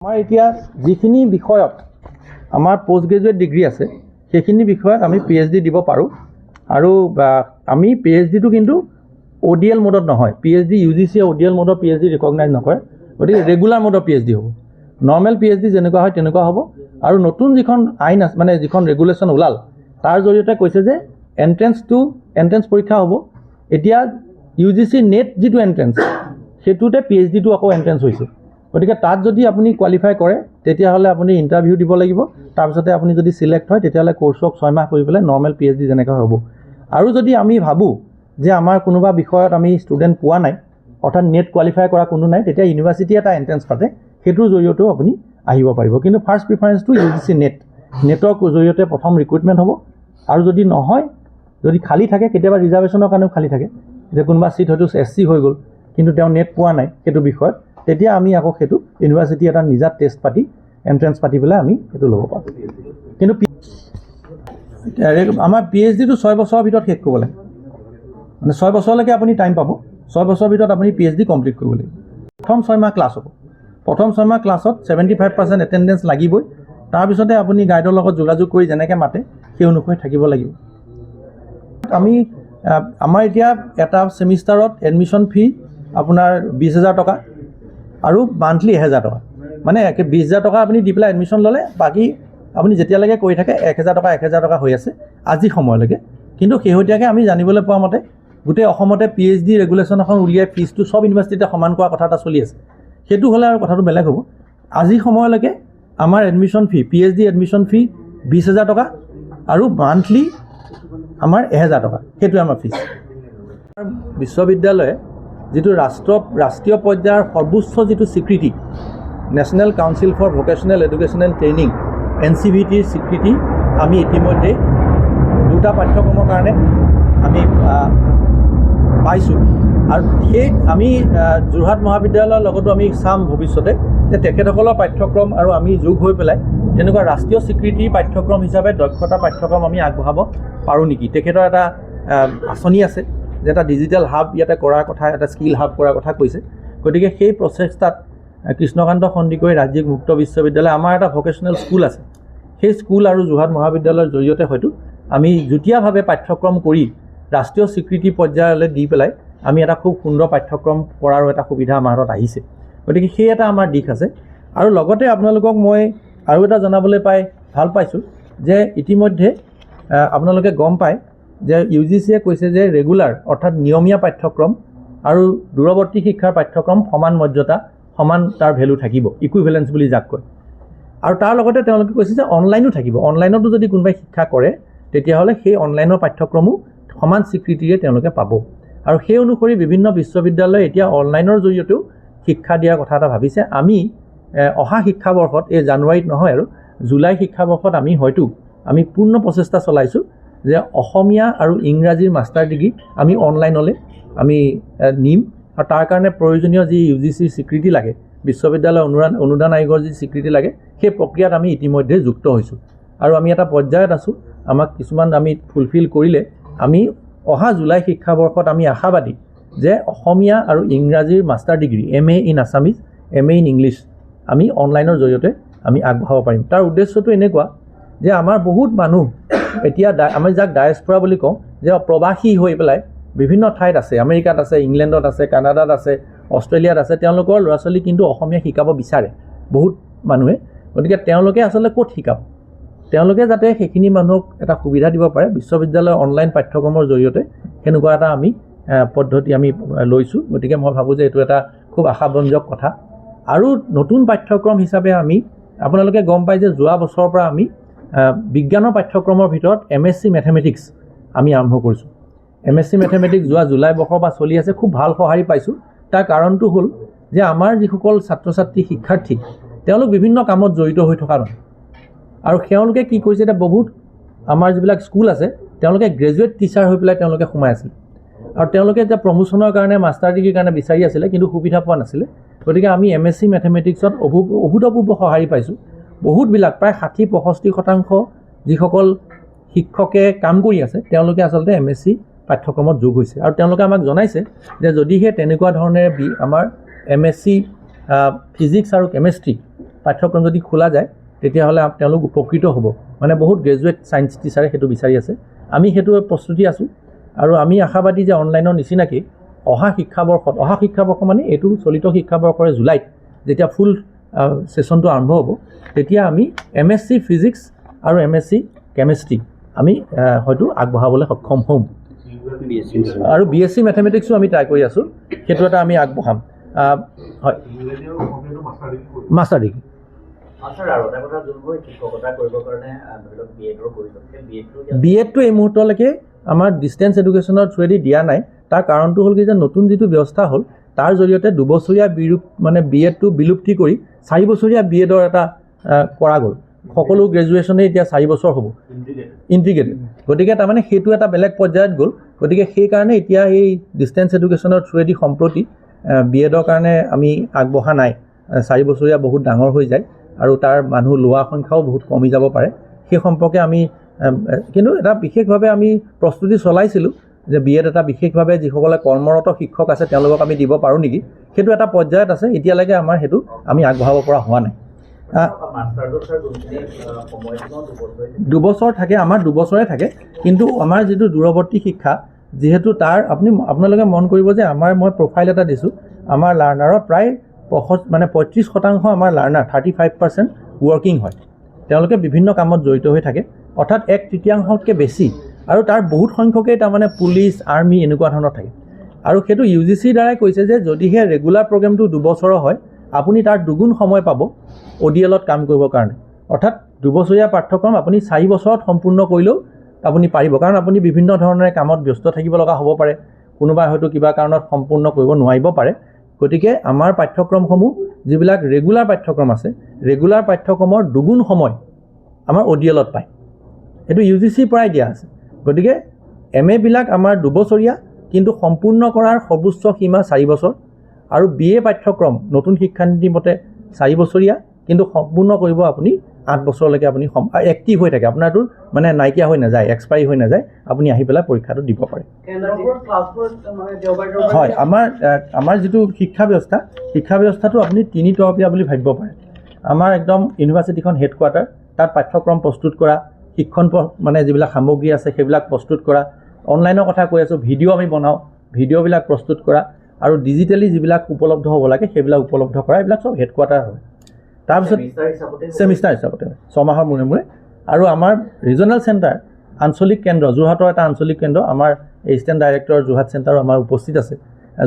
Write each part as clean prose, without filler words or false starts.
আমাৰ এতিয়া যিখিনি বিষয়ত আমাৰ পোষ্ট গ্ৰেজুৱেট ডিগ্ৰী আছে সেইখিনি বিষয়ত আমি PhD দিব পাৰোঁ আৰু আমি PhDটো কিন্তু ODL মোডত নহয় PhD UGC ODL মোডৰ PhD recognise নকৰে গতিকে ৰেগুলাৰ মোডৰ PhD হ'ব নৰ্মেল PhD যেনেকুৱা হয় তেনেকুৱা হ'ব আৰু নতুন যিখন আইন আছে মানে যিখন ৰেগুলেশ্যন ওলাল তাৰ জৰিয়তে কৈছে যে এন্ট্ৰেন্স পৰীক্ষা হ'ব এতিয়া UGC নেট যিটো এন্ট্ৰেন্স সেইটোতে PhDটো আকৌ এন্ট্ৰেন্স হৈছে গতিকে তাত যদি আপুনি কোৱালিফাই কৰে তেতিয়াহ'লে আপুনি ইণ্টাৰভিউ দিব লাগিব তাৰপিছতে আপুনি যদি সিলেক্ট হয় তেতিয়াহ'লে কোৰ্ছক 6 মাহ কৰি পেলাই নৰ্মেল PhD যেনেকৈ হ'ব আৰু যদি আমি ভাবোঁ যে আমাৰ কোনোবা বিষয়ত আমি ষ্টুডেণ্ট পোৱা নাই অৰ্থাৎ নেট কোৱালিফাই কৰা কোনো নাই তেতিয়া ইউনিভাৰ্চিটি এটা এন্ট্ৰেন্স পাতে সেইটোৰ জৰিয়তেও আপুনি আহিব পাৰিব কিন্তু ফাৰ্ষ্ট প্ৰিফাৰেন্সটো UGC নেটৰ জৰিয়তে প্ৰথম ৰিক্ৰুটমেণ্ট হ'ব আৰু যদি নহয় যদি খালী থাকে কেতিয়াবা ৰিজাৰ্ভেশ্যনৰ কাৰণেও খালী থাকে যে কোনোবা সিট হয়তো SC হৈ গ'ল কিন্তু তেওঁ নেট পোৱা নাই সেইটো বিষয়ত তেতিয়া আমি আকৌ সেইটো ইউনিভাৰ্চিটি এটা নিজা টেষ্ট পাতি এন্ট্ৰেন্স পাতি পেলাই আমি সেইটো ল'ব পাৰোঁ কিন্তু আমাৰ PhDটো 6 বছৰৰ ভিতৰত শেষ কৰিব লাগে মানে 6 বছৰলৈকে আপুনি টাইম পাব 6 বছৰৰ ভিতৰত আপুনি PhD কমপ্লিট কৰিব লাগিব প্ৰথম 6 মাহ ক্লাছ হ'ব প্ৰথম 6 মাহ ক্লাছত 75% এটেণ্ডেঞ্চ লাগিবই তাৰপিছতে আপুনি গাইডৰ লগত যোগাযোগ কৰি যেনেকৈ মাতে সেই অনুসৰি থাকিব লাগিব আমি আমাৰ এতিয়া এটা ছেমিষ্টাৰত এডমিশ্যন ফি আপোনাৰ 20,000 টকা আৰু মান্থলি 1,000 টকা মানে 20,000 টকা আপুনি দি পেলাই এডমিশ্যন ল'লে বাকী আপুনি যেতিয়ালৈকে কৰি থাকে 1,000 টকা হৈ আছে আজি সময়লৈকে কিন্তু শেহতীয়াকৈ আমি জানিবলৈ পোৱা মতে গোটেই অসমতে PhD ৰেগুলেশ্যন এখন উলিয়াই ফিজটো সব ইউনিভাৰ্চিটিতে সমান কৰা কথা এটা চলি আছে সেইটো হ'লে আৰু কথাটো বেলেগ হ'ব আজি সময়লৈকে আমাৰ এডমিশ্যন ফি PhD এডমিশ্যন ফি 20,000 টকা আৰু মান্থলি আমাৰ 1,000 টকা সেইটোৱে আমাৰ ফিজ বিশ্ববিদ্যালয়ে যিটো ৰাষ্ট্ৰীয় পৰ্যায়ৰ সৰ্বোচ্চ যিটো স্বীকৃতি national council for vocational educational training NCVTৰ স্বীকৃতি আমি ইতিমধ্যে দুটা পাঠ্যক্ৰমৰ কাৰণে আমি পাইছোঁ আৰু সেই আমি যোৰহাট মহাবিদ্যালয়ৰ লগতো আমি চাম ভৱিষ্যতে যে তেখেতসকলৰ পাঠ্যক্ৰম আৰু আমি যোগ হৈ পেলাই তেনেকুৱা ৰাষ্ট্ৰীয় স্বীকৃতি পাঠ্যক্ৰম হিচাপে দক্ষতা পাঠ্যক্ৰম আমি আগবঢ়াব পাৰোঁ নেকি তেখেতৰ এটা আঁচনি আছে যে এটা ডিজিটেল হাব ইয়াতে কৰাৰ কথা এটা স্কিল হাব কৰাৰ কথা কৈছে গতিকে সেই প্ৰচেষ্টাত কৃষ্ণকান্ত সন্দিকৈ ৰাজ্যিক মুক্ত বিশ্ববিদ্যালয় আমাৰ এটা ভকেশ্যনেল স্কুল আছে সেই স্কুল আৰু যোৰহাট মহাবিদ্যালয়ৰ জৰিয়তে হয়তো আমি যুটীয়াভাৱে পাঠ্যক্ৰম কৰি ৰাষ্ট্ৰীয় স্বীকৃতি পৰ্যায়লৈ দি পেলাই আমি এটা খুব সুন্দৰ পাঠ্যক্ৰম কৰাৰো এটা সুবিধা আমাৰ হাতত আহিছে গতিকে সেই এটা আমাৰ দিশ আছে আৰু লগতে আপোনালোকক মই আৰু এটা জনাবলৈ পাই ভাল পাইছোঁ যে ইতিমধ্যে আপোনালোকে গম পায় যে UGCয়ে কৈছে যে ৰেগুলাৰ অৰ্থাৎ নিয়মীয়া পাঠ্যক্ৰম আৰু দূৰৱৰ্তী শিক্ষাৰ পাঠ্যক্ৰম সমান মৰ্যাদা সমান তাৰ ভেলু থাকিব ইকুইভেলেন্স বুলি যাক কয় আৰু তাৰ লগতে তেওঁলোকে কৈছে যে অনলাইনো থাকিব অনলাইনতো যদি কোনোবাই শিক্ষা কৰে তেতিয়াহ'লে সেই অনলাইনৰ পাঠ্যক্ৰমো সমান স্বীকৃতিৰে তেওঁলোকে পাব আৰু সেই অনুসৰি বিভিন্ন বিশ্ববিদ্যালয়ে এতিয়া অনলাইনৰ জৰিয়তেও শিক্ষা দিয়াৰ কথা এটা ভাবিছে আমি অহা শিক্ষাবৰ্ষত এই জানুৱাৰীত নহয় আৰু জুলাই শিক্ষাবৰ্ষত আমি পূৰ্ণ প্ৰচেষ্টা চলাইছোঁ যে অসমীয়া আৰু ইংৰাজীৰ মাষ্টাৰ ডিগ্ৰী আমি অনলাইনলৈ আমি নিম আৰু তাৰ কাৰণে প্ৰয়োজনীয় যি UGCৰ স্বীকৃতি লাগে বিশ্ববিদ্যালয় অনুদান আয়োগৰ যি স্বীকৃতি লাগে সেই প্ৰক্ৰিয়াত আমি ইতিমধ্যে যুক্ত হৈছোঁ আৰু আমি এটা পৰ্যায়ত আছোঁ আমাক কিছুমান আমি ফুলফিল কৰিলে আমি অহা জুলাই শিক্ষাবৰ্ষত আমি আশাবাদী যে অসমীয়া আৰু ইংৰাজীৰ master degree MA in Assamese MA in English আমি অনলাইনৰ জৰিয়তে আমি আগবঢ়াব পাৰিম তাৰ উদ্দেশ্যটো এনেকুৱা যে আমাৰ বহুত মানুহ এতিয়া আমি যাক ডায়েস্পৰা বুলি কওঁ যে প্ৰবাসী হৈ পেলাই বিভিন্ন ঠাইত আছে আমেৰিকাত আছে ইংলেণ্ডত আছে কানাডাত আছে অষ্ট্ৰেলিয়াত আছে তেওঁলোকৰ ল'ৰা ছোৱালী কিন্তু অসমীয়া শিকাব বিচাৰে বহুত মানুহে গতিকে তেওঁলোকে আচলতে ক'ত শিকাব তেওঁলোকে যাতে সেইখিনি মানুহক এটা সুবিধা দিব পাৰে বিশ্ববিদ্যালয়ৰ অনলাইন পাঠ্যক্ৰমৰ জৰিয়তে সেনেকুৱা এটা আমি পদ্ধতি আমি লৈছোঁ গতিকে মই ভাবোঁ যে এইটো এটা খুব আশাব্যঞ্জক কথা আৰু নতুন পাঠ্যক্ৰম হিচাপে আমি আপোনালোকে গম পায় যে যোৱা বছৰৰ পৰা আমি বিজ্ঞানৰ পাঠ্যক্ৰমৰ ভিতৰত MSc মেথমেটিক্স আমি আৰম্ভ কৰিছোঁ MSc মেথমেটিক্স যোৱা জুলাই বৰ্ষৰ পৰা চলি আছে খুব ভাল সঁহাৰি পাইছোঁ তাৰ কাৰণটো হ'ল যে আমাৰ যিসকল ছাত্ৰ ছাত্ৰী শিক্ষাৰ্থী তেওঁলোক বিভিন্ন কামত জড়িত হৈ থকা নহয় আৰু তেওঁলোকে কি কৰিছে এতিয়া বহুত আমাৰ যিবিলাক স্কুল আছে তেওঁলোকে গ্ৰেজুৱেট টিচাৰ হৈ পেলাই তেওঁলোকে সোমাই আছিল আৰু তেওঁলোকে এতিয়া প্ৰমোশ্যনৰ কাৰণে মাষ্টাৰ ডিগ্ৰীৰ কাৰণে বিচাৰি আছিলে কিন্তু সুবিধা পোৱা নাছিলে গতিকে আমি MSc মেথমেটিক্সত অভূতপূৰ্ব সঁহাৰি পাইছোঁ বহুতবিলাক প্ৰায় 60-65% যিসকল শিক্ষকে কাম কৰি আছে তেওঁলোকে আচলতে MSc পাঠ্যক্ৰমত যোগ হৈছে আৰু তেওঁলোকে আমাক জনাইছে যে যদিহে তেনেকুৱা ধৰণে আমাৰ MSc ফিজিক্স আৰু কেমেষ্ট্ৰি পাঠ্যক্ৰম যদি খোলা যায় তেতিয়াহ'লে তেওঁলোক উপকৃত হ'ব মানে বহুত গ্ৰেজুৱেট ছায়েন্স টিচাৰে সেইটো বিচাৰি আছে আমি সেইটো প্ৰস্তুতি আছোঁ আৰু আমি আশাবাদী যে অনলাইনৰ নিচিনাকৈ অহা শিক্ষাবৰ্ষ মানে এইটো চলিত শিক্ষাবৰ্ষৰে জুলাইত যেতিয়া ফুল ছেশ্যনটো আৰম্ভ হ'ব তেতিয়া আমি MSc ফিজিক্স আৰু MSc কেমেষ্ট্ৰি আমি হয়তো আগবঢ়াবলৈ সক্ষম হ'ম আৰু BSc মেথমেটিক্সো আমি ট্ৰাই কৰি আছোঁ সেইটো এটা আমি আগবঢ়াম হয় মাষ্টাৰ ডিগ্ৰী BEdটো এই মুহূৰ্তলৈকে আমাৰ ডিষ্টেঞ্চ এডুকেশ্যনৰ থ্ৰুৱেদি দিয়া নাই তাৰ কাৰণটো হ'ল কি যে নতুন যিটো ব্যৱস্থা হ'ল তাৰ জৰিয়তে 2 বছৰীয়া BEdটো বিলুপ্তি কৰি 4 বছৰীয়া BEdৰ এটা কৰা গ'ল সকলো গ্ৰেজুৱেশ্যনে এতিয়া 4 বছৰ হ'ব ইণ্টিগ্ৰেটেড গতিকে তাৰমানে সেইটো এটা বেলেগ পৰ্যায়ত গ'ল গতিকে সেইকাৰণে এতিয়া এই ডিষ্টেঞ্চ এডুকেশ্যনৰ থ্ৰুৱেদি সম্প্ৰতি BEdৰ কাৰণে আমি আগবঢ়া নাই 4 বছৰীয়া বহুত ডাঙৰ হৈ যায় আৰু তাৰ মানুহ লোৱা সংখ্যাও বহুত কমি যাব পাৰে সেই সম্পৰ্কে আমি কিন্তু এটা বিশেষভাৱে আমি প্ৰস্তুতি চলাইছিলোঁ যে BEd এটা বিশেষভাৱে যিসকলে কৰ্মৰত শিক্ষক আছে তেওঁলোকক আমি দিব পাৰোঁ নেকি সেইটো এটা পৰ্যায়ত আছে এতিয়ালৈকে আমাৰ সেইটো আমি আগবঢ়াব পৰা হোৱা নাই 2 বছৰ থাকে আমাৰ 2 বছৰে থাকে কিন্তু আমাৰ যিটো দূৰৱৰ্তী শিক্ষা যিহেতু তাৰ আপোনালোকে মন কৰিব যে মই প্ৰফাইল এটা দিছোঁ আমাৰ লাৰ্ণাৰৰ প্ৰায় 35% আমাৰ লাৰ্ণাৰ 35% ৱৰ্কিং হয় তেওঁলোকে বিভিন্ন কামত জড়িত হৈ থাকে অৰ্থাৎ 1/3তকৈ বেছি আৰু তাৰ বহুত সংখ্যকেই তাৰমানে পুলিচ আৰ্মি এনেকুৱা ধৰণৰ থাকে আৰু সেইটো UGCৰ দ্বাৰাই কৈছে যে যদিহে ৰেগুলাৰ প্ৰগ্ৰেমটো 2 বছৰৰ হয় আপুনি তাৰ দুগুণ সময় পাব ODLত কাম কৰিবৰ কাৰণে অৰ্থাৎ 2 বছৰীয়া পাঠ্যক্ৰম আপুনি 4 বছৰত সম্পূৰ্ণ কৰিলেও আপুনি পাৰিব কাৰণ আপুনি বিভিন্ন ধৰণৰ কামত ব্যস্ত থাকিব লগা হ'ব পাৰে কোনোবাই হয়তো কিবা কাৰণত সম্পূৰ্ণ কৰিব নোৱাৰিব পাৰে গতিকে আমাৰ পাঠ্যক্ৰমসমূহ যিবিলাক ৰেগুলাৰ পাঠ্যক্ৰম আছে ৰেগুলাৰ পাঠ্যক্ৰমৰ দুগুণ সময় আমাৰ ODLত পায় এইটো UGCৰ পৰাই দিয়া আছে গতিকে MA বিলাক আমাৰ 2 বছৰীয়া কিন্তু সম্পূৰ্ণ কৰাৰ সৰ্বোচ্চ সীমা 4 বছৰ আৰু BA পাঠ্যক্ৰম নতুন শিক্ষানীতি মতে 4 বছৰীয়া কিন্তু সম্পূৰ্ণ কৰিব আপুনি 8 বছৰলৈকে আপুনি এক্টিভ হৈ থাকে আপোনাৰটো মানে নাইকিয়া হৈ নাযায় এক্সপায়াৰি হৈ নাযায় আপুনি আহি পেলাই পৰীক্ষাটো দিব পাৰে হয় আমাৰ যিটো শিক্ষা ব্যৱস্থাটো আপুনি 3 তৰপীয়া বুলি ভাবিব পাৰে আমাৰ একদম ইউনিভাৰ্চিটিখন হেডকোৱাৰ্টাৰ তাত পাঠ্যক্ৰম প্ৰস্তুত কৰা শিক্ষণ মানে যিবিলাক সামগ্ৰী আছে সেইবিলাক প্ৰস্তুত কৰা অনলাইনৰ কথা কৈ আছোঁ ভিডিঅ' আমি বনাওঁ ভিডিঅ'বিলাক প্ৰস্তুত কৰা আৰু ডিজিটেলি যিবিলাক উপলব্ধ হ'ব লাগে সেইবিলাক উপলব্ধ কৰা এইবিলাক সব হেডকোৱাৰ্টাৰ হয় তাৰপিছত সেমিষ্টাৰ হিচাপতে 6 মাহৰ মূৰে আৰু আমাৰ ৰিজনেল চেণ্টাৰ আঞ্চলিক কেন্দ্ৰ যোৰহাটৰ এটা আঞ্চলিক কেন্দ্ৰ আমাৰ এছিষ্টেণ্ট ডাইৰেক্টৰ যোৰহাট চেণ্টাৰো আমাৰ উপস্থিত আছে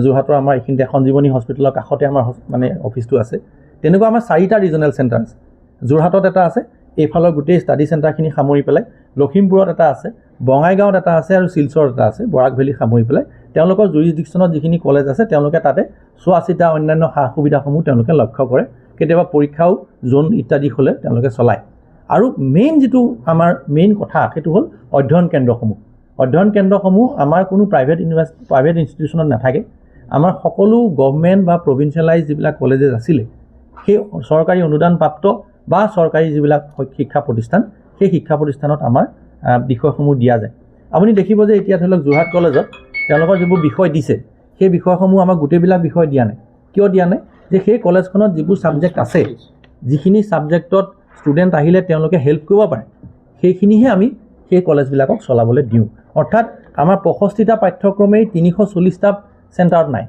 যোৰহাটৰ আমাৰ এইখিনিতে সঞ্জীৱনী হস্পিটেলৰ কাষতে আমাৰ মানে অফিচটো আছে তেনেকুৱা আমাৰ 4টা ৰিজনেল চেণ্টাৰ আছে যোৰহাটত এটা আছে এইফালৰ গোটেই ষ্টাডি চেণ্টাৰখিনি সামৰি পেলাই লখিমপুৰত এটা আছে বঙাইগাঁৱত এটা আছে আৰু শিলচৰত এটা আছে বৰাক ভেলী সামৰি পেলাই তেওঁলোকৰ জুৰিছডিকশ্যনত যিখিনি কলেজ আছে তেওঁলোকে তাতে চোৱাচিতা অন্যান্য সা সুবিধাসমূহ তেওঁলোকে লক্ষ্য কৰে কেতিয়াবা পৰীক্ষাও জোন ইত্যাদি হ'লে তেওঁলোকে চলায় আৰু মেইন যিটো আমাৰ মেইন কথা সেইটো হ'ল অধ্যয়ন কেন্দ্ৰসমূহ আমাৰ কোনো প্ৰাইভেট ইনষ্টিটিউশ্যনত নাথাকে আমাৰ সকলো গভৰ্ণমেণ্ট বা প্ৰভিন্সিয়েলাইজ যিবিলাক কলেজেছ আছিলে সেই চৰকাৰী অনুদানপ্ৰাপ্ত বা চৰকাৰী যিবিলাক শিক্ষা প্ৰতিষ্ঠান সেই শিক্ষা প্ৰতিষ্ঠানত আমাৰ বিষয়সমূহ দিয়া যায় আপুনি দেখিব যে এতিয়া ধৰি লওক যোৰহাট কলেজত তেওঁলোকৰ যিবোৰ বিষয় দিছে সেই বিষয়সমূহ আমাক গোটেইবিলাক বিষয় দিয়া নাই কিয় দিয়া নাই যে সেই কলেজখনত যিবোৰ ছাবজেক্ট আছে যিখিনি ছাবজেক্টত ষ্টুডেণ্ট আহিলে তেওঁলোকে হেল্প কৰিব পাৰে সেইখিনিহে আমি সেই কলেজবিলাকক চলাবলৈ দিওঁ অৰ্থাৎ আমাৰ 65টা পাঠ্যক্ৰমেই 340টা চেণ্টাৰত নাই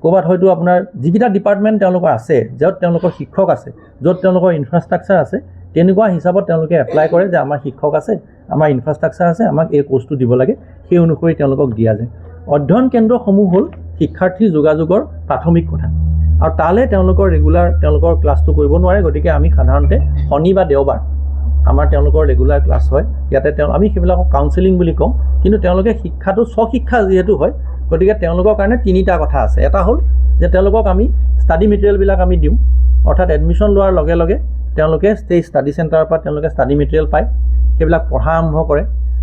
ক'ৰবাত হয়তো আপোনাৰ যিকেইটা ডিপাৰ্টমেণ্ট তেওঁলোকৰ আছে য'ত তেওঁলোকৰ শিক্ষক আছে য'ত তেওঁলোকৰ ইনফ্ৰাষ্ট্ৰাকচাৰ আছে তেনেকুৱা হিচাপত তেওঁলোকে এপ্লাই কৰে যে আমাৰ শিক্ষক আছে আমাৰ ইনফ্ৰাষ্ট্ৰাকচাৰ আছে আমাক এই কোৰ্চটো দিব লাগে সেই অনুসৰি তেওঁলোকক দিয়া যায় অধ্যয়ন কেন্দ্ৰসমূহ হ'ল শিক্ষাৰ্থীৰ যোগাযোগৰ প্ৰাথমিক কথা আৰু তালে তেওঁলোকৰ ৰেগুলাৰ তেওঁলোকৰ ক্লাছটো কৰিব নোৱাৰে গতিকে আমি সাধাৰণতে শনি বা দেওবাৰ আমাৰ তেওঁলোকৰ ৰেগুলাৰ ক্লাছ হয় ইয়াতে আমি সেইবিলাকক কাউন্সেলিং বুলি কওঁ কিন্তু তেওঁলোকে শিক্ষাটো স্বশিক্ষা যিহেতু হয় গতিকে তেওঁলোকৰ কাৰণে 3টা কথা আছে এটা হ'ল যে তেওঁলোকক আমি ষ্টাডি মেটেৰিয়েলবিলাক আমি দিওঁ অৰ্থাৎ এডমিশ্যন লোৱাৰ লগে লগে তেওঁলোকে সেই ষ্টাডি চেণ্টাৰৰ পৰা তেওঁলোকে ষ্টাডি মেটেৰিয়েল পায় সেইবিলাক পঢ়া আৰম্ভ কৰে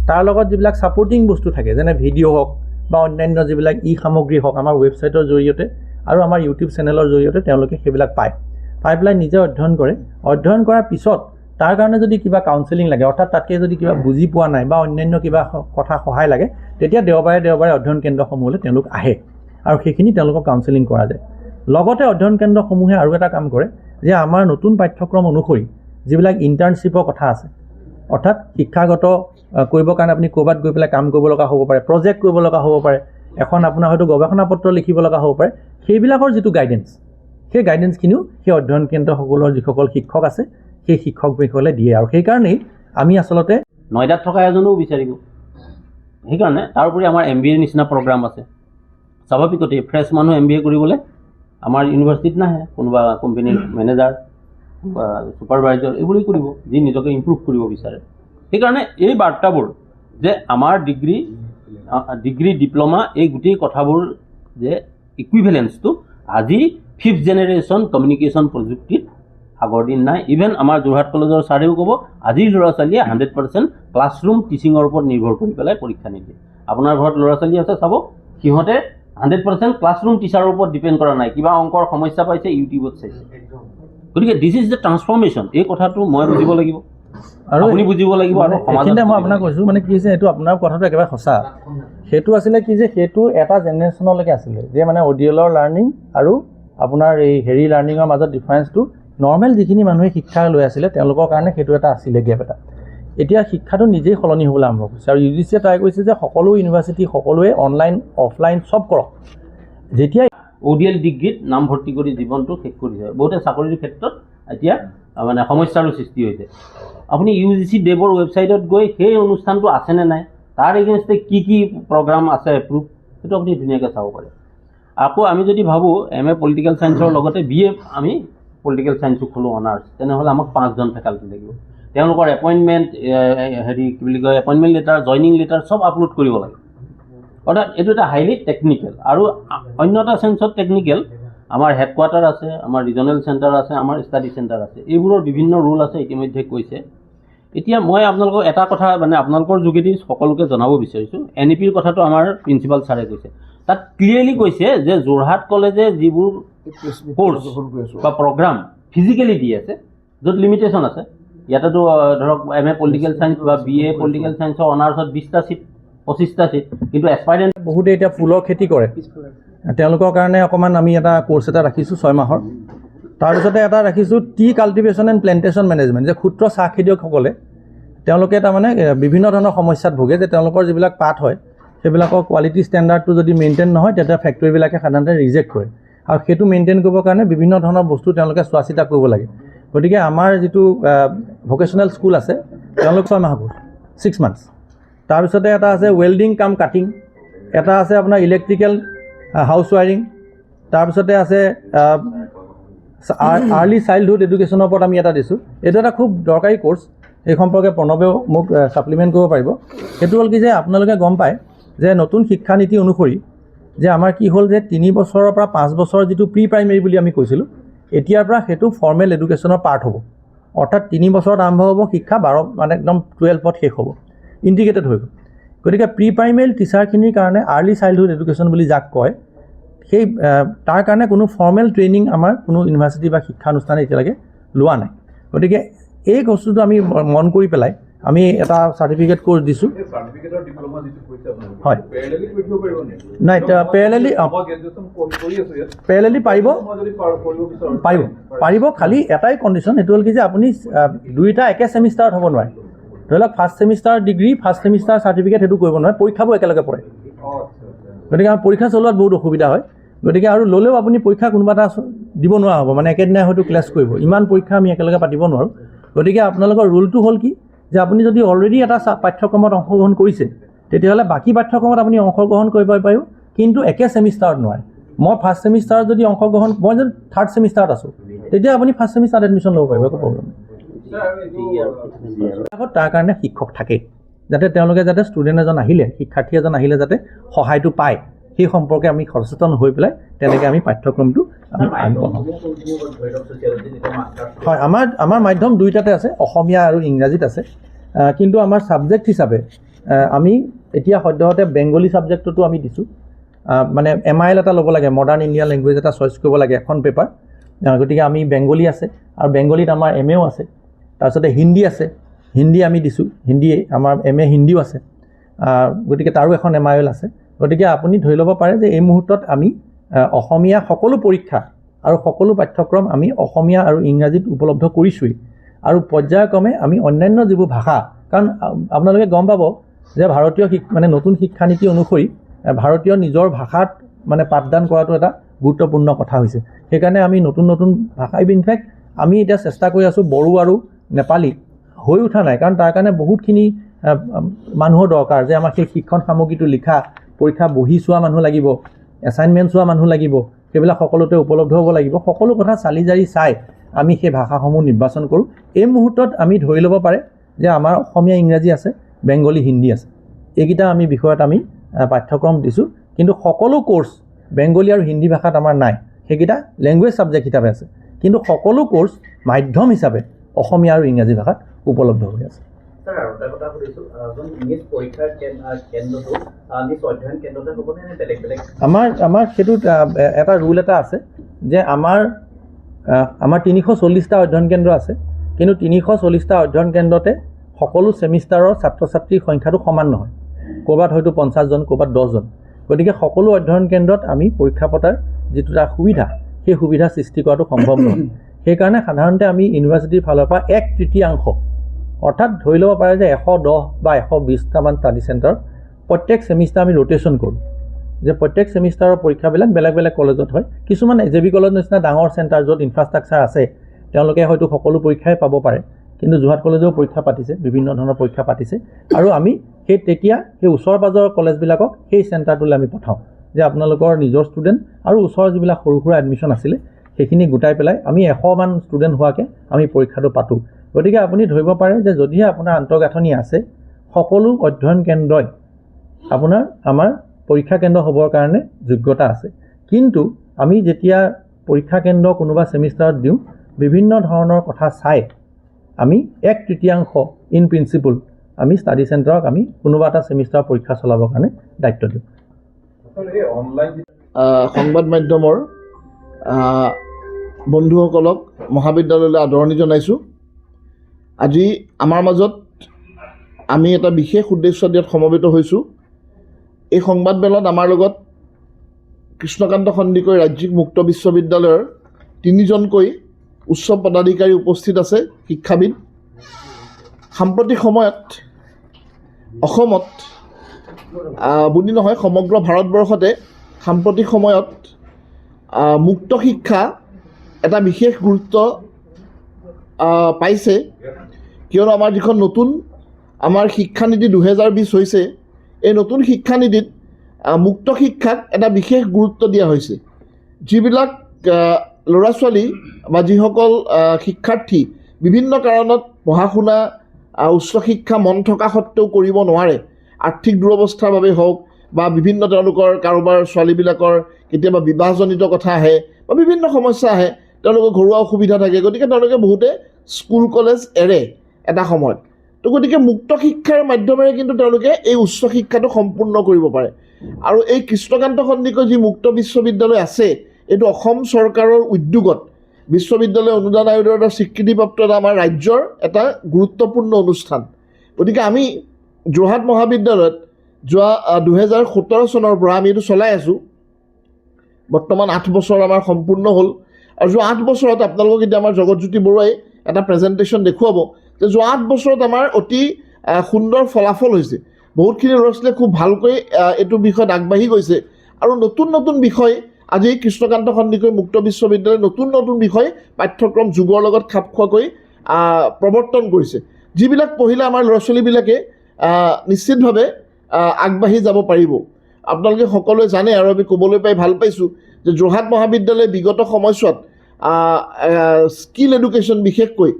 তাৰ লগত যিবিলাক ছাপৰ্টিং বস্তু থাকে যেনে ভিডিঅ' হওক বা অন্যান্য যিবিলাক সামগ্ৰী হওক আমাৰ ৱেবছাইটৰ জৰিয়তে আৰু আমাৰ ইউটিউব চেনেলৰ জৰিয়তে তেওঁলোকে সেইবিলাক পাই পেলাই নিজে অধ্যয়ন কৰে অধ্যয়ন কৰাৰ পিছত তাৰ কাৰণে যদি কিবা কাউন্সেলিং লাগে অৰ্থাৎ তাতকৈ যদি কিবা বুজি পোৱা নাই বা অন্যান্য কিবা কথা সহায় লাগে তেতিয়া দেওবাৰে অধ্যয়ন কেন্দ্ৰসমূহলৈ তেওঁলোক আহে আৰু সেইখিনি তেওঁলোকক কাউন্সেলিং কৰা যায় লগতে অধ্যয়ন কেন্দ্ৰসমূহে আৰু এটা কাম কৰে যে আমাৰ নতুন পাঠ্যক্ৰম অনুসৰি যিবিলাক ইণ্টাৰ্ণশ্বিপৰ কথা আছে, অৰ্থাৎ শিক্ষাগত কৰিবৰ কাৰণে আপুনি ক'ৰবাত গৈ পেলাই কাম কৰিব লগা হ'ব পাৰে, প্ৰজেক্ট কৰিব লগা হ'ব পাৰে, এখন আপোনাৰ হয়তো গৱেষণা পত্ৰ লিখিব লগা হ'ব পাৰে, সেইবিলাকৰ যিটো গাইডেন্স, সেই গাইডেন্সখিনিও সেই অধ্যয়ন কেন্দ্ৰসকলৰ যিসকল শিক্ষক আছে সেই শিক্ষকসকলে দিয়ে। আৰু সেইকাৰণেই আমি আচলতে নয়ডাত থকা এজনেও বিচাৰিব। সেইকাৰণে তাৰোপৰি আমাৰ MBA নিচিনা প্ৰগ্ৰাম আছে। স্বাভাৱিকতে ফ্ৰেছ মানুহ MBA কৰিবলৈ আমাৰ ইউনিভাৰ্চিটিত নাহে, কোনোবা কোম্পানীৰ মেনেজাৰ বা ছুপাৰভাইজাৰ এইবোৰেই কৰিব, যি নিজকে ইম্প্ৰুভ কৰিব বিচাৰে। সেইকাৰণে এই বাৰ্তাবোৰ যে আমাৰ ডিগ্ৰী ডিপ্ল'মা এই গোটেই কথাবোৰ যে ইকুইভেলেঞ্চটো আজি 5th জেনেৰেশ্যন কমিউনিকেশ্যন প্ৰযুক্তিত আগৰ দিন নাই। ইভেন আমাৰ যোৰহাট কলেজৰ ছাৰেও ক'ব আজিৰ ল'ৰা ছোৱালীয়ে 100% ক্লাছৰুম টিচিঙৰ ওপৰত নিৰ্ভৰ কৰি পেলাই পৰীক্ষা নিদিয়ে। আপোনাৰ ঘৰত ল'ৰা ছোৱালী আছে, চাব সিহঁতে 100% ক্লাছৰুম টিচাৰৰ ওপৰত ডিপেণ্ড কৰা নাই, কিবা অংকৰ সমস্যা পাইছে ইউটিউবত চাইছে। গতিকে দিছ ইজ দ্য ট্ৰান্সফৰ্মেশ্যন। এই কথাটো মই বুজিব লাগিব আৰু আপুনি বুজিব লাগিব। আৰু সমাজতে মই আপোনাক কৈছোঁ মানে কি হৈছে, এইটো আপোনাৰ কথাটো একেবাৰে সঁচা। সেইটো আছিলে কি যে সেইটো এটা জেনেৰেশ্যনলৈকে আছিলে যে মানে অডিঅ'লৰ লাৰ্ণিং আৰু আপোনাৰ এই লাৰ্ণিঙৰ মাজত ডিফাৰেঞ্চটো নৰ্মেল যিখিনি মানুহে শিক্ষা লৈ আছিলে তেওঁলোকৰ কাৰণে সেইটো এটা আছিলে গেপ এটা। এতিয়া শিক্ষাটো নিজেই সলনি হ'বলৈ আৰম্ভ কৰিছে আৰু UGCয়ে ট্ৰাই কৰিছে যে সকলো ইউনিভাৰ্চিটি সকলোৱে অনলাইন অফলাইন চব কৰক। যেতিয়া ODL ডিগ্ৰীত নামভৰ্তি কৰি জীৱনটো শেষ কৰিছে, বহুতে চাকৰিৰ ক্ষেত্ৰত এতিয়া মানে সমস্যাৰো সৃষ্টি হৈছে। আপুনি UGC দেৱৰ ৱেবছাইটত গৈ সেই অনুষ্ঠানটো আছেনে নাই, তাৰ এগেইনষ্টে কি কি প্ৰগ্ৰাম আছে এপ্ৰুভ, সেইটো আপুনি ধুনীয়াকৈ চাব পাৰে। আকৌ আমি যদি ভাবোঁ MA পলিটিকেল ছায়েন্সৰ লগতে BA আমি পলিটিকেল ছায়েন্সো খোলোঁ অনাৰ্ছ, তেনেহ'লে আমাক 5জন ফেকাল্টি লাগিব। তেওঁলোকৰ এপইণ্টমেণ্ট কি বুলি কয় এপইণ্টমেণ্ট লেটাৰ, জইনিং লেটাৰ চব আপলোড কৰিব লাগে। অৰ্থাৎ এইটো এটা হাইলি টেকনিকেল আৰু অন্য এটা চেন্সত টেকনিকেল। আমাৰ হেডকোৱাৰ্টাৰ আছে, আমাৰ ৰিজনেল চেণ্টাৰ আছে, আমাৰ ষ্টাডি চেণ্টাৰ আছে, এইবোৰৰ বিভিন্ন ৰুল আছে, ইতিমধ্যে কৈছে। এতিয়া মই আপোনালোকক এটা কথা মানে আপোনালোকৰ যোগেদি সকলোকে জনাব বিচাৰিছোঁ, NEPৰ কথাটো আমাৰ প্ৰিন্সিপাল ছাৰে কৈছে। তাত ক্লিয়াৰলি কৈছে যে যোৰহাট কলেজে যিবোৰ কোৰ্চ বা প্ৰগ্ৰাম ফিজিকেলি দি আছে, য'ত লিমিটেশ্যন আছে, ইয়াতেতো ধৰক MA পলিটিকেল ছায়েন্স বা BA পলিটিকেল ছায়েন্সৰ অনাৰ্ছত 20টা ছিট 25টা ছিট, কিন্তু এছপাইৰেণ্ট বহুতে এতিয়া ফুলৰ খেতি কৰে, তেওঁলোকৰ কাৰণে অকণমান আমি এটা কোৰ্চ এটা ৰাখিছোঁ 6 মাহৰ। তাৰপিছতে এটা ৰাখিছোঁ T cultivation and plantation management, যে ক্ষুদ্ৰ চাহ খেতিয়কসকলে তেওঁলোকে তাৰমানে বিভিন্ন ধৰণৰ সমস্যাত ভোগে, যে তেওঁলোকৰ যিবিলাক পাত হয় সেইবিলাকৰ কোৱালিটি ষ্টেণ্ডাৰ্ডটো যদি মেইনটেইন নহয় তেতিয়া ফেক্টৰীবিলাকে সাধাৰণতে ৰিজেক্ট কৰে, আৰু সেইটো মেইনটেইন কৰিবৰ কাৰণে বিভিন্ন ধৰণৰ বস্তু তেওঁলোকে চোৱা চিতা কৰিব লাগে। গতিকে আমাৰ যিটো ভকেশ্যনেল স্কুল আছে তেওঁলোক 6 মাহ কোৰ্চ 6 মান্থছ। তাৰপিছতে এটা আছে ৱেল্ডিং কাম কাটিং, এটা আছে আপোনাৰ ইলেক্ট্ৰিকেল হাউচ ৱায়াৰিং, তাৰপিছতে আছে আৰ্লি চাইল্ডহুড এডুকেশ্যনৰ ওপৰত আমি এটা দিছোঁ। এইটো এটা খুব দৰকাৰী কোৰ্চ, এই সম্পৰ্কে প্ৰণৱেও মোক ছাপ্লিমেণ্ট কৰিব পাৰিব। সেইটো হ'ল কি যে আপোনালোকে গম পায় যে নতুন শিক্ষানীতি অনুসৰি যে আমাৰ কি হ'ল যে 3 বছৰৰ পৰা 5 বছৰ যিটো প্ৰি প্ৰাইমেৰী বুলি আমি কৈছিলোঁ, এতিয়াৰ পৰা সেইটো ফৰ্মেল এডুকেশ্যনৰ পাৰ্ট হ'ব। অৰ্থাৎ 3 বছৰত আৰম্ভ হ'ব শিক্ষা, 12 মানে একদম 12ত শেষ হ'ব, ইণ্টিগ্ৰেটেড হৈ গ'ল। গতিকে প্ৰি প্ৰাইমেৰী টিচাৰখিনিৰ কাৰণে আৰ্লি চাইল্ডহুড এডুকেশ্যন বুলি যাক কয়, সেই তাৰ কাৰণে কোনো ফৰ্মেল ট্ৰেইনিং আমাৰ কোনো ইউনিভাৰ্চিটি বা শিক্ষানুষ্ঠানে এতিয়ালৈকে লোৱা নাই। গতিকে এই বস্তুটো আমি মন কৰি পেলাই আমি এটা চাৰ্টিফিকেট কোৰ্চ দিছোঁ। হয়, নাই পেৰেলেলি পাৰিব, খালি এটাই কণ্ডিশ্যন, সেইটো হ'ল কি যে আপুনি দুইটা একে ছেমিষ্টাৰত হ'ব নোৱাৰে। ধৰি লওক first semester degree, first semester certificate সেইটো কৰিব নোৱাৰে, পৰীক্ষাবোৰ একেলগে পৰে। গতিকে আমাৰ পৰীক্ষা চলোৱাত বহুত অসুবিধা হয়। গতিকে আৰু ল'লেও আপুনি পৰীক্ষা কোনোবা এটা দিব নোৱাৰা হ'ব, মানে একেদিনাই হয়তো ক্লাছ কৰিব, ইমান পৰীক্ষা আমি একেলগে পাতিব নোৱাৰোঁ। গতিকে আপোনালোকৰ ৰুলটো হ'ল কি যে আপুনি যদি অলৰেডি এটা পাঠ্যক্ৰমত অংশগ্ৰহণ কৰিছে তেতিয়াহ'লে বাকী পাঠ্যক্ৰমত আপুনি অংশগ্ৰহণ কৰিব পাৰিব, কিন্তু একে ছেমিষ্টাৰত নোৱাৰে। মই ফাৰ্ষ্ট ছেমিষ্টাৰত যদি মই যদি 3rd ছেমিষ্টাৰত আছোঁ তেতিয়া আপুনি ফাৰ্ষ্ট ছেমিষ্টাৰত এডমিশ্যন ল'ব পাৰিব, একো প্ৰব্লেম নাই। তাৰ কাৰণে শিক্ষক থাকে, যাতে তেওঁলোকে যাতে ষ্টুডেণ্ট এজন আহিলে, শিক্ষাৰ্থী এজন আহিলে যাতে সহায়টো পায়, সেই সম্পৰ্কে আমি সচেতন হৈ পেলাই তেনেকৈ আমি পাঠ্যক্ৰমটো আমি আগবঢ়াওঁ। হয়, আমাৰ মাধ্যম দুইটাতে আছে, অসমীয়া আৰু ইংৰাজীত আছে, কিন্তু আমাৰ ছাবজেক্ট হিচাপে আমি এতিয়া সদ্যহতে বেংগলী ছাবজেক্টতো আমি দিছোঁ। মানে MIL এটা ল'ব লাগে, মডাৰ্ণ ইণ্ডিয়ান লেংগুৱেজ এটা চইচ কৰিব লাগে, এখন পেপাৰ। গতিকে আমি বেংগলী আছে, আৰু বেংগলীত আমাৰ MAও আছে। তাৰপিছতে হিন্দী আছে, হিন্দী আমি দিছোঁ, হিন্দী আমাৰ MA হিন্দীও আছে, গতিকে তাৰো এখন MIL আছে। গতিকে আপুনি ধৰি ল'ব পাৰে যে এই মুহূৰ্তত আমি অসমীয়া সকলো পৰীক্ষা আৰু সকলো পাঠ্যক্ৰম আমি অসমীয়া আৰু ইংৰাজীত উপলব্ধ কৰিছোঁই আৰু পৰ্যায়ক্ৰমে আমি অন্যান্য যিবোৰ ভাষা কাৰণ আপোনালোকে গম পাব যে ভাৰতীয় মানে নতুন শিক্ষানীতি অনুসৰি ভাৰতীয় নিজৰ ভাষাত মানে পাঠদান কৰাটো এটা গুৰুত্বপূৰ্ণ কথা হৈছে সেইকাৰণে আমি নতুন নতুন ভাষা ইনফেক্ট আমি এতিয়া চেষ্টা কৰি আছোঁ বড়ো আৰু নেপালী হৈ উঠা নাই কাৰণ তাৰ কাৰণে বহুতখিনি মানুহৰ দৰকাৰ যে আমাৰ সেই শিক্ষণ সামগ্ৰীটো লিখা পৰীক্ষা বহি চোৱা মানুহ লাগিব এছাইনমেণ্ট চোৱা মানুহ লাগিব সেইবিলাক সকলোতে উপলব্ধ হ'ব লাগিব সকলো কথা চালি জাৰি চাই আমি সেই ভাষাসমূহ নিৰ্বাচন কৰোঁ এই মুহূৰ্তত আমি ধৰি ল'ব পাৰে যে আমাৰ অসমীয়া ইংৰাজী আছে বেংগলী হিন্দী আছে এইকেইটা আমি বিষয়ত আমি পাঠ্যক্ৰম দিছোঁ কিন্তু সকলো কোৰ্চ বেংগলী আৰু হিন্দী ভাষাত আমাৰ নাই সেইকেইটা লেংগুৱেজ ছাবজেক্ট হিচাপে আছে কিন্তু সকলো কোৰ্চ মাধ্যম হিচাপে অসমীয়া আৰু ইংৰাজী ভাষাত উপলব্ধ হৈ আছে স্যাৰ আৰু এটা কথা সুধিছোঁ নিজ পৰীক্ষাৰ কেন্দ্ৰটো নিজ অধ্যয়ন কেন্দ্ৰতে হ'বনে নে বেলেগ বেলেগ আমাৰ সেইটোত এটা ৰুল এটা আছে যে আমাৰ 340টা অধ্যয়ন কেন্দ্ৰ আছে কিন্তু 340টা অধ্যয়ন কেন্দ্ৰতে সকলো ছেমিষ্টাৰৰ ছাত্ৰ ছাত্ৰীৰ সংখ্যাটো সমান নহয় ক'ৰবাত হয়তো 50 জন ক'ৰবাত 10 জন গতিকে সকলো অধ্যয়ন কেন্দ্ৰত আমি পৰীক্ষা পতাৰ যিটো এটা সুবিধা সেই সুবিধা সৃষ্টি কৰাটো সম্ভৱ নহয় সেইকাৰণে সাধাৰণতে আমি ইউনিভাৰ্চিটিৰ ফালৰ পৰা 1/3 অৰ্থাৎ ধৰি ল'ব পাৰে যে 110 বা 120টামান ষ্টাডি চেণ্টাৰ প্ৰত্যেক ছেমিষ্টাৰ আমি ৰোটেশ্যন কৰোঁ যে প্ৰত্যেক ছেমিষ্টাৰৰ পৰীক্ষাবিলাক বেলেগ বেলেগ কলেজত হয় কিছুমান জে.বি. কলেজ নিচিনা ডাঙৰ চেণ্টাৰ য'ত ইনফ্ৰাষ্ট্ৰাকচাৰ আছে তেওঁলোকে হয়তো সকলো পৰীক্ষাই পাব পাৰে কিন্তু যোৰহাট কলেজেও পৰীক্ষা পাতিছে বিভিন্ন ধৰণৰ পৰীক্ষা পাতিছে আৰু আমি তেতিয়া সেই ওচৰ পাজৰৰ কলেজবিলাকক সেই চেণ্টাৰটোলৈ আমি পঠাওঁ যে আপোনালোকৰ নিজৰ ষ্টুডেণ্ট আৰু ওচৰৰ যিবিলাক সৰু সুৰা এডমিশ্যন আছিলে সেইখিনি গোটাই পেলাই আমি 100মান ষ্টুডেণ্ট হোৱাকৈ আমি পৰীক্ষাটো পাতোঁ গতিকে আপুনি ধৰিব পাৰে যে যদিহে আপোনাৰ আন্তঃগাঁথনি আছে সকলো অধ্যয়ন কেন্দ্ৰই আপোনাৰ আমাৰ পৰীক্ষা কেন্দ্ৰ হ'বৰ কাৰণে যোগ্যতা আছে কিন্তু আমি যেতিয়া পৰীক্ষা কেন্দ্ৰ কোনোবা ছেমিষ্টাৰত দিওঁ বিভিন্ন ধৰণৰ কথা চাই আমি 1/3 ইন প্ৰিন্সিপল আমি ষ্টাডি চেণ্টাৰক আমি কোনোবা এটা ছেমিষ্টাৰ পৰীক্ষা চলাবৰ কাৰণে দায়িত্ব দিওঁ সংবাদ মাধ্যমৰ বন্ধুসকলক মহাবিদ্যালয়লৈ আদৰণি জনাইছোঁ আজি আমাৰ মাজত আমি এটা বিশেষ উদ্দেশ্য দিয়াত সমবেত হৈছোঁ এই সংবাদমেলত আমাৰ লগত কৃষ্ণকান্ত সন্দিকৈ ৰাজ্যিক মুক্ত বিশ্ববিদ্যালয়ৰ 3জনকৈ উচ্চ পদাধিকাৰী উপস্থিত আছে শিক্ষাবিদ সাম্প্ৰতিক সময়ত অসমত বুলি নহয় সমগ্ৰ ভাৰতবৰ্ষতে সাম্প্ৰতিক সময়ত মুক্ত শিক্ষা এটা বিশেষ গুৰুত্ব পাইছে কিয়নো আমাৰ যিখন নতুন আমাৰ শিক্ষানীতি 2020 হৈছে এই নতুন শিক্ষানীতিত মুক্ত শিক্ষাক এটা বিশেষ গুৰুত্ব দিয়া হৈছে যিবিলাক ল'ৰা ছোৱালী বা যিসকল শিক্ষাৰ্থী বিভিন্ন কাৰণত পঢ়া শুনা উচ্চ শিক্ষা মন থকা সত্ত্বেও কৰিব নোৱাৰে আৰ্থিক দুৰৱস্থাৰ বাবে হওক বা বিভিন্ন তেওঁলোকৰ কাৰোবাৰ ছোৱালীবিলাকৰ কেতিয়াবা বিবাহজনিত কথা আহে বা বিভিন্ন সমস্যা আহে তেওঁলোকৰ ঘৰুৱা অসুবিধা থাকে গতিকে তেওঁলোকে বহুতে স্কুল কলেজ এৰে এটা সময়ত তো গতিকে মুক্ত শিক্ষাৰ মাধ্যমেৰে কিন্তু তেওঁলোকে এই উচ্চ শিক্ষাটো সম্পূৰ্ণ কৰিব পাৰে আৰু এই কৃষ্ণকান্ত সন্দিকৈ যি মুক্ত বিশ্ববিদ্যালয় আছে এইটো অসম চৰকাৰৰ উদ্যোগত বিশ্ববিদ্যালয় অনুদান আয়োগৰ এটা স্বীকৃতিপ্ৰাপ্ত আমাৰ ৰাজ্যৰ এটা গুৰুত্বপূৰ্ণ অনুষ্ঠান গতিকে আমি যোৰহাট মহাবিদ্যালয়ত যোৱা 2017 চনৰ পৰা আমি এইটো চলাই আছোঁ বৰ্তমান 8 বছৰ আমাৰ সম্পূৰ্ণ হ'ল আৰু যোৱা 8 বছৰত আপোনালোকক এতিয়া আমাৰ জগতজ্যোতি বৰুৱাই এটা প্ৰেজেণ্টেশ্যন দেখুৱাব যে যোৱা 8 বছৰত আমাৰ অতি সুন্দৰ ফলাফল হৈছে বহুতখিনি ল'ৰা ছোৱালীয়ে খুব ভালকৈ এইটো বিষয়ত আগবাঢ়ি গৈছে আৰু নতুন নতুন বিষয় আজি কৃষ্ণকান্ত সন্দিকৈ মুক্ত বিশ্ববিদ্যালয়ে নতুন নতুন বিষয় পাঠ্যক্ৰম যুগৰ লগত খাপ খোৱাকৈ প্ৰৱৰ্তন কৰিছে যিবিলাক পঢ়িলে আমাৰ ল'ৰা ছোৱালীবিলাকে নিশ্চিতভাৱে আগবাঢ়ি যাব পাৰিব আপোনালোকে সকলোৱে জানে আৰু আমি ক'বলৈ পাই ভাল পাইছোঁ যে যোৰহাট মহাবিদ্যালয়ে বিগত সময়ছোৱাত স্কিল এডুকেশ্যন বিশেষকৈ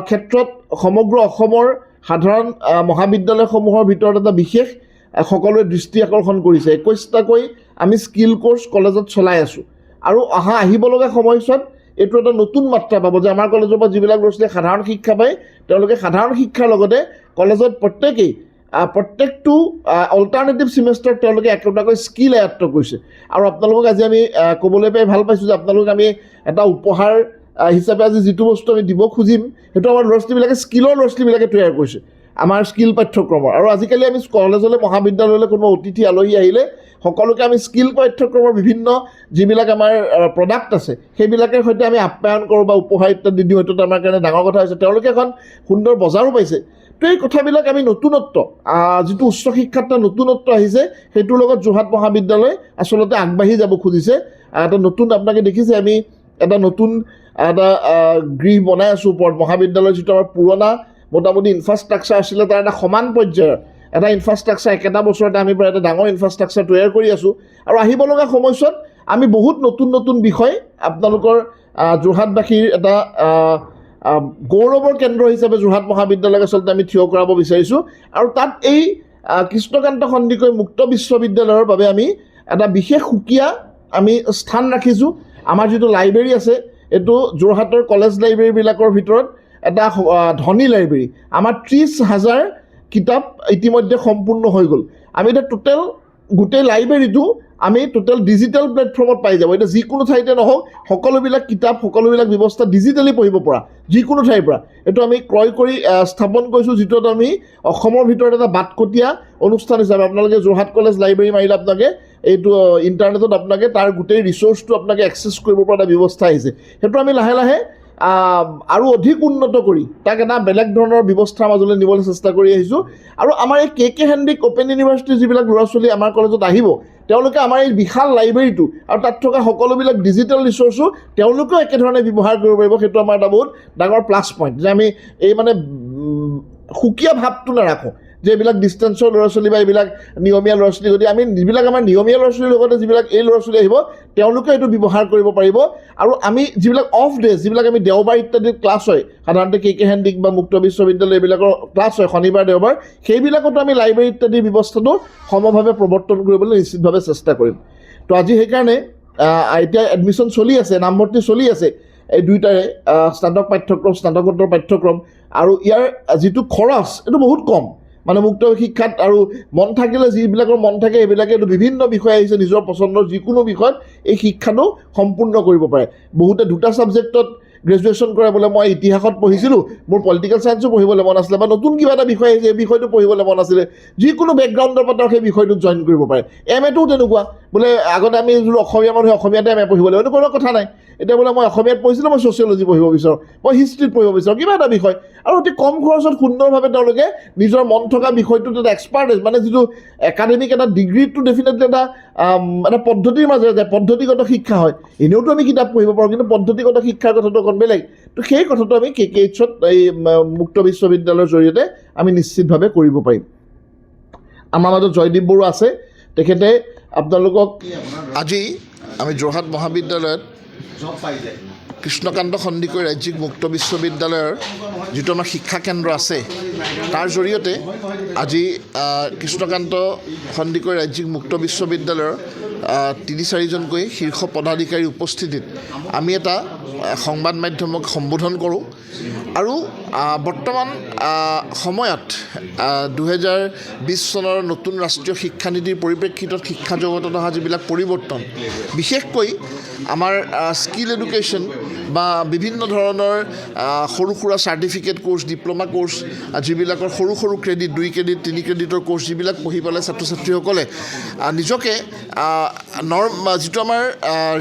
ক্ষেত্ৰত সমগ্ৰ অসমৰ সাধাৰণ মহাবিদ্যালয়সমূহৰ ভিতৰত এটা বিশেষ সকলোৱে দৃষ্টি আকৰ্ষণ কৰিছে 21টাকৈ আমি স্কিল কোৰ্চ কলেজত চলাই আছোঁ আৰু আহিব লগা সময়ছোৱাত এইটো এটা নতুন মাত্ৰা পাব যে আমাৰ কলেজৰ পৰা যিবিলাক ল'ৰা ছোৱালীয়ে সাধাৰণ শিক্ষা পায় তেওঁলোকে সাধাৰণ শিক্ষাৰ লগতে কলেজত প্ৰত্যেকটো অল্টাৰনেটিভ ছিমেষ্টাৰত তেওঁলোকে একোটাকৈ স্কিল আয়ত্ব কৰিছে আৰু আপোনালোকক আজি আমি ক'বলৈ পাই ভাল পাইছোঁ যে আপোনালোক আমি এটা উপহাৰ হিচাপে আজি যিটো বস্তু আমি দিব খুজিম সেইটো আমাৰ ল'ৰা ছোৱালীবিলাকে স্কিলৰ ল'ৰা ছোৱালীবিলাকে তৈয়াৰ কৰিছে আমাৰ স্কিল পাঠ্যক্ৰমৰ আৰু আজিকালি আমি কলেজলৈ মহাবিদ্যালয়লৈ কোনোবা অতিথি আলহী আহিলে সকলোকে আমি স্কিল পাঠ্যক্ৰমৰ বিভিন্ন যিবিলাক আমাৰ প্ৰডাক্ট আছে সেইবিলাকৰ সৈতে আমি আপ্যায়ন কৰোঁ বা উপহাৰ ইত্যাদি দিওঁ, এইটো আমাৰ কাৰণে ডাঙৰ কথা হৈছে। তেওঁলোকে এখন সুন্দৰ বজাৰো পাইছে। তো এই কথাবিলাক আমি নতুনত্ব যিটো উচ্চ শিক্ষাত এটা নতুনত্ব আহিছে সেইটোৰ লগত যোৰহাট মহাবিদ্যালয় আচলতে আগবাঢ়ি যাব খুজিছে। এটা নতুন আপোনালোকে দেখিছে আমি এটা নতুন এটা গৃহ বনাই আছোঁ ওপৰত। মহাবিদ্যালয়ৰ যিটো আমাৰ পুৰণা মোটামুটি ইনফ্ৰাষ্ট্ৰাকচাৰ আছিলে তাৰ এটা সমান পৰ্যায়ৰ এটা ইনফ্ৰাষ্ট্ৰাকচাৰ একেটা বছৰতে আমি প্ৰায় এটা ডাঙৰ ইনফ্ৰাষ্ট্ৰাকচাৰ তৈয়াৰ কৰি আছোঁ। আৰু আহিব লগা সময়ছোৱাত আমি বহুত নতুন নতুন বিষয় আপোনালোকৰ যোৰহাটবাসীৰ এটা গৌৰৱৰ কেন্দ্ৰ হিচাপে যোৰহাট মহাবিদ্যালয়ক আচলতে আমি থিয় কৰাব বিচাৰিছোঁ। আৰু তাত এই কৃষ্ণকান্ত সন্দিকৈ মুক্ত বিশ্ববিদ্যালয়ৰ বাবে আমি এটা বিশেষ সুকীয়া আমি স্থান ৰাখিছোঁ। আমাৰ যিটো লাইব্ৰেৰী আছে এইটো যোৰহাটৰ কলেজ লাইব্ৰেৰীবিলাকৰ ভিতৰত এটা ধনী লাইব্ৰেৰী। আমাৰ 30,000 কিতাপ ইতিমধ্যে সম্পূৰ্ণ হৈ গ'ল। আমি এতিয়া টোটেল গোটেই লাইব্ৰেৰীটো আমি টোটেল ডিজিটেল প্লেটফৰ্মত পাই যাব। এতিয়া যিকোনো ঠাইতে নহওক সকলোবিলাক কিতাপ সকলোবিলাক ব্যৱস্থা ডিজিটেলি পঢ়িব পৰা যিকোনো ঠাইৰ পৰা এইটো আমি ক্ৰয় কৰি স্থাপন কৰিছোঁ, যিটোত আমি অসমৰ ভিতৰত এটা বাটকটীয়া অনুষ্ঠান হিচাপে আপোনালোকে যোৰহাট কলেজ লাইব্ৰেৰী মাৰিলে আপোনালোকে এইটো ইণ্টাৰনেটত আপোনালোকে তাৰ গোটেই ৰিচোৰ্চটো আপোনালোকে এক্সেছ কৰিব পৰা এটা ব্যৱস্থা আহিছে। সেইটো আমি লাহে লাহে আৰু অধিক উন্নত কৰি তাক এটা বেলেগ ধৰণৰ ব্যৱস্থাৰ মাজলৈ নিবলৈ চেষ্টা কৰি আহিছোঁ। আৰু আমাৰ এই কে হেণ্ডিক অ'পেন ইউনিভাৰ্চিটিৰ যিবিলাক ল'ৰা ছোৱালী আমাৰ কলেজত আহিব তেওঁলোকে আমাৰ এই বিশাল লাইব্ৰেৰীটো আৰু তাত থকা সকলোবিলাক ডিজিটেল ৰিচোৰ্চো তেওঁলোকেও একেধৰণে ব্যৱহাৰ কৰিব পাৰিব। সেইটো আমাৰ এটা বহুত ডাঙৰ প্লাছ পইণ্ট যে আমি এই মানে সুকীয়া ভাৱটো নাৰাখোঁ যে এইবিলাক ডিষ্টেঞ্চৰ ল'ৰা ছোৱালী বা এইবিলাক নিয়মীয়া ল'ৰা ছোৱালী, গতিকে আমি যিবিলাক আমাৰ নিয়মীয়া ল'ৰা ছোৱালীৰ লগতে যিবিলাক এই ল'ৰা ছোৱালী আহিব তেওঁলোকে এইটো ব্যৱহাৰ কৰিব পাৰিব। আৰু আমি যিবিলাক অফ ডেজ যিবিলাক আমি দেওবাৰ ইত্যাদিত ক্লাছ হয় সাধাৰণতে কে হেণ্ডিক বা মুক্ত বিশ্ববিদ্যালয় এইবিলাকৰ ক্লাছ হয় শনিবাৰ দেওবাৰ, সেইবিলাকতো আমি লাইব্ৰেৰী ইত্যাদিৰ ব্যৱস্থাটো সমভাৱে প্ৰৱৰ্তন কৰিবলৈ নিশ্চিতভাৱে চেষ্টা কৰিম। তো আজি সেইকাৰণে এতিয়া এডমিশ্যন চলি আছে, নামভৰ্তি চলি আছে এই দুয়োটাৰে স্নাতক পাঠ্যক্ৰম স্নাতকোত্তৰ পাঠ্যক্ৰম। আৰু ইয়াৰ যিটো খৰচ এইটো বহুত কম, মানে মুক্ত শিক্ষাত আৰু মন থাকিলে যিবিলাকৰ মন থাকে সেইবিলাকে এইটো বিভিন্ন বিষয় আহিছে নিজৰ পচন্দৰ যিকোনো বিষয়ত এই শিক্ষাটো সম্পূৰ্ণ কৰিব পাৰে। বহুতে দুটা ছাবজেক্টত গ্ৰেজুৱেশ্যন কৰে, বোলে মই ইতিহাসত পঢ়িছিলোঁ মোৰ পলিটিকেল ছায়েন্সো পঢ়িবলৈ মন আছিলে বা নতুন কিবা এটা বিষয় আহিছে এই বিষয়টো পঢ়িবলৈ মন আছিলে, যিকোনো বেকগ্ৰাউণ্ডৰ পৰা তেওঁ সেই বিষয়টোত জইন কৰিব পাৰে। এটোও তেনেকুৱা, বোলে আগতে আমি যিটো অসমীয়া মানুহে অসমীয়াতে পঢ়িব লাগিব, এইটো কোনো কথা নাই। এতিয়া বোলে মই অসমীয়াত পঢ়িছিলোঁ মই ছ'চিয়লজি পঢ়িব বিচাৰোঁ, মই হিষ্ট্ৰীত পঢ়িব বিচাৰোঁ কিবা এটা বিষয়, আৰু অতি কম খৰচত সুন্দৰভাৱে তেওঁলোকে নিজৰ মন থকা বিষয়টোত এটা এক্সপাৰ্টেজ মানে যিটো একাডেমিক এটা ডিগ্ৰীটো ডেফিনেটলি এটা পদ্ধতিৰ মাজেৰে যায়, পদ্ধতিগত শিক্ষা হয়। এনেওতো আমি কিতাপ পঢ়িব পাৰোঁ কিন্তু পদ্ধতিগত শিক্ষাৰ কথাটো অকণ বেলেগ। তো সেই কথাটো আমি KKHত এই মুক্ত বিশ্ববিদ্যালয়ৰ জৰিয়তে আমি নিশ্চিতভাৱে কৰিব পাৰিম। আমাৰ মাজত জয়দীপ বড়ো আছে, তেখেতে আপোনালোকক আজি আমি যোৰহাট মহাবিদ্যালয়ত কৃষ্ণকান্ত সন্দিকৈ ৰাজ্যিক মুক্ত বিশ্ববিদ্যালয়ৰ যিটো আমাৰ শিক্ষা কেন্দ্ৰ আছে তাৰ জৰিয়তে আজি কৃষ্ণকান্ত সন্দিকৈ ৰাজ্যিক মুক্ত বিশ্ববিদ্যালয়ৰ ৩-৪জনকৈ শীৰ্ষ পদাধিকাৰীৰ উপস্থিতিত আমি এটা সংবাদ মাধ্যমক সম্বোধন কৰোঁ। আৰু বৰ্তমান সময়ত 2020 চনৰ নতুন ৰাষ্ট্ৰীয় শিক্ষানীতিৰ পৰিপ্ৰেক্ষিতত শিক্ষা জগতত অহা যিবিলাক পৰিৱৰ্তন, বিশেষকৈ আমাৰ স্কিল এডুকেশ্যন বা বিভিন্ন ধৰণৰ সৰু সুৰা চাৰ্টিফিকেট কোৰ্চ, ডিপ্ল'মা কোৰ্চ, যিবিলাকৰ সৰু সৰু ক্ৰেডিট 2 ক্ৰেডিট 3 ক্ৰেডিটৰ কোৰ্চ যিবিলাক পঢ়ি পেলাই ছাত্ৰ ছাত্ৰীসকলে নিজকে যিটো আমাৰ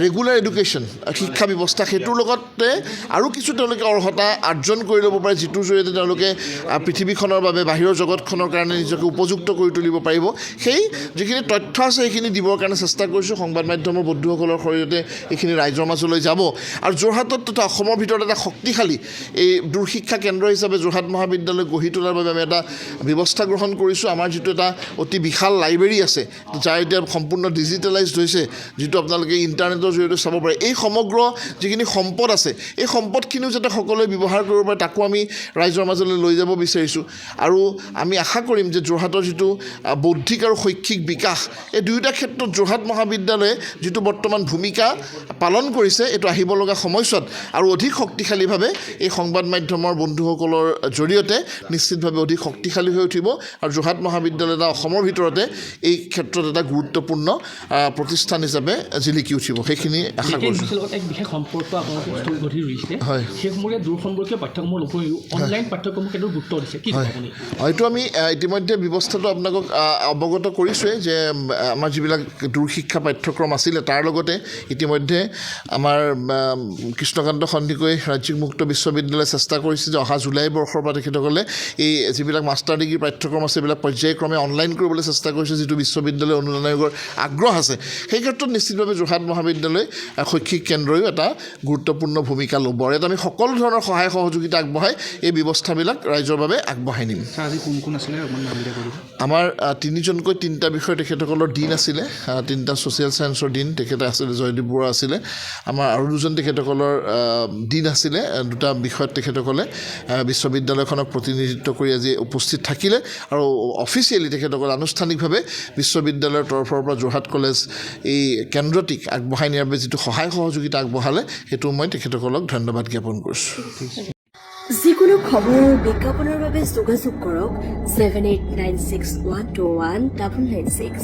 ৰেগুলাৰ এডুকেশ্যন শিক্ষা ব্যৱস্থা সেইটোৰ লগতে আৰু কিছু তেওঁলোকে অৰ্হতা অৰ্জন কৰি ল'ব পাৰে, যিটোৰ জৰিয়তে তেওঁলোকে পৃথিৱীখনৰ বাবে বাহিৰৰ জগতখনৰ কাৰণে নিজকে উপযুক্ত কৰি তুলিব পাৰিব। সেই যিখিনি তথ্য আছে সেইখিনি দিবৰ কাৰণে চেষ্টা কৰিছোঁ। সংবাদ মাধ্যমৰ বন্ধুসকলৰ জৰিয়তে এইখিনি ৰাইজৰ মাজলৈ যাব। আৰু যোৰহাটত তথা অসমৰ ভিতৰত এটা শক্তিশালী এই দূৰশিক্ষা কেন্দ্ৰ হিচাপে যোৰহাট মহাবিদ্যালয় গঢ়ি তোলাৰ বাবে আমি এটা ব্যৱস্থা গ্ৰহণ কৰিছোঁ। আমাৰ যিটো এটা অতি বিশাল লাইব্ৰেৰী আছে যাৰ এতিয়া সম্পূৰ্ণ ডিজিটেলাইজড হৈছে, যিটো আপোনালোকে ইণ্টাৰনেটৰ জৰিয়তে চাব পাৰে। এই সমগ্ৰ যিখিনি সম্পদ আছে এই সম্পদখিনিও যাতে সকলোৱে ব্যৱহাৰ কৰিব পাৰে তাকো আমি ৰাইজৰ মাজলৈ লৈ যাব বিচাৰিছোঁ। আৰু আমি আশা কৰিম যে যোৰহাটৰ যিটো বৌদ্ধিক আৰু শৈক্ষিক বিকাশ এই দুয়োটা ক্ষেত্ৰত যোৰহাট মহাবিদ্যালয়ে যিটো বৰ্তমান ভূমিকা পালন কৰিছে এইটো আহিব লগা সময়ছোৱাত আৰু অধিক শক্তিশালীভাৱে এই সংবাদ মাধ্যমৰ বন্ধুসকলৰ জৰিয়তে নিশ্চিতভাৱে অধিক শক্তিশালী হৈ উঠিব। আৰু যোৰহাট মহাবিদ্যালয় এটা অসমৰ ভিতৰতে এই ক্ষেত্ৰত এটা গুৰুত্বপূৰ্ণ প্ৰতিষ্ঠান হিচাপে জিলিকি উঠিব, সেইখিনি আশা কৰিছোঁ। এক বিশেষ সম্পৰ্ক গঢ়ি তুলিছে হয়। সেইসমূহে দূৰ সম্পৰ্কীয় পাঠ্যক্ৰমৰ উপৰিও অনলাইন পাঠ্যক্ৰমক কেনেদৰে গুৰুত্ব দিছে কি ক'ব আপুনি? হয়তো আমি ইতিমধ্যে ব্যৱস্থাটো আপোনালোকক অৱগত কৰিছোঁৱেই যে আমাৰ যিবিলাক দূৰ শিক্ষা পাঠ্যক্ৰম আছিলে তাৰ লগতে ইতিমধ্যে আমাৰ কৃষ্ণকান্ত সন্দিকৈ ৰাজ্যিক মুক্ত বিশ্ববিদ্যালয়ে চেষ্টা কৰিছে যে অহা জুলাই বৰ্ষৰ পৰা তেখেতসকলে এই যিবিলাক মাষ্টাৰ ডিগ্ৰী পাঠ্যক্ৰম আছে এইবিলাক পৰ্যায়ক্ৰমে অনলাইন কৰিবলৈ চেষ্টা কৰিছে, যিটো বিশ্ববিদ্যালয় অনুদান আয়োগৰ আগ্ৰহ আছে। সেই ক্ষেত্ৰত নিশ্চিতভাৱে যোৰহাট মহাবিদ্যালয় শৈক্ষিক কেন্দ্ৰয়ো এটা গুৰুত্বপূৰ্ণ ভূমিকা ল'ব। ইয়াত আমি সকলো ধৰণৰ সহায় সহযোগিতা আগবঢ়াই এই ব্যৱস্থাবিলাক ৰাইজৰ বাবে আগবঢ়াই নিম। আজি কোন কোন আছিলে আমাৰ 3জনকৈ 3টা বিষয় তেখেতসকলৰ ডিন আছিলে, 3টা ছ'চিয়েল ছায়েন্সৰ ডিন তেখেতে আছিলে, জয়দীপ বৰুৱা আছিলে। আমাৰ আৰু 2জন তেখেতসকলৰ ডিন আছিলে, 2টা বিষয়ত তেখেতসকলে বিশ্ববিদ্যালয়খনক প্ৰতিনিধিত্ব কৰি আজি উপস্থিত থাকিলে আৰু অফিচিয়েলি তেখেতসকলে আনুষ্ঠানিকভাৱে বিশ্ববিদ্যালয়ৰ তৰফৰ পৰা যোৰহাট কলেজ এই কেন্দ্ৰটিক আগবঢ়াই নিয়াৰ বাবে যিটো সহায় সহযোগিতা আগবঢ়ালে সেইটো মই তেখেতসকলক ধন্যবাদ জ্ঞাপন কৰিছোঁ। যিকোনো খবৰ আৰু বিজ্ঞাপনৰ বাবে যোগাযোগ কৰক 7896121996।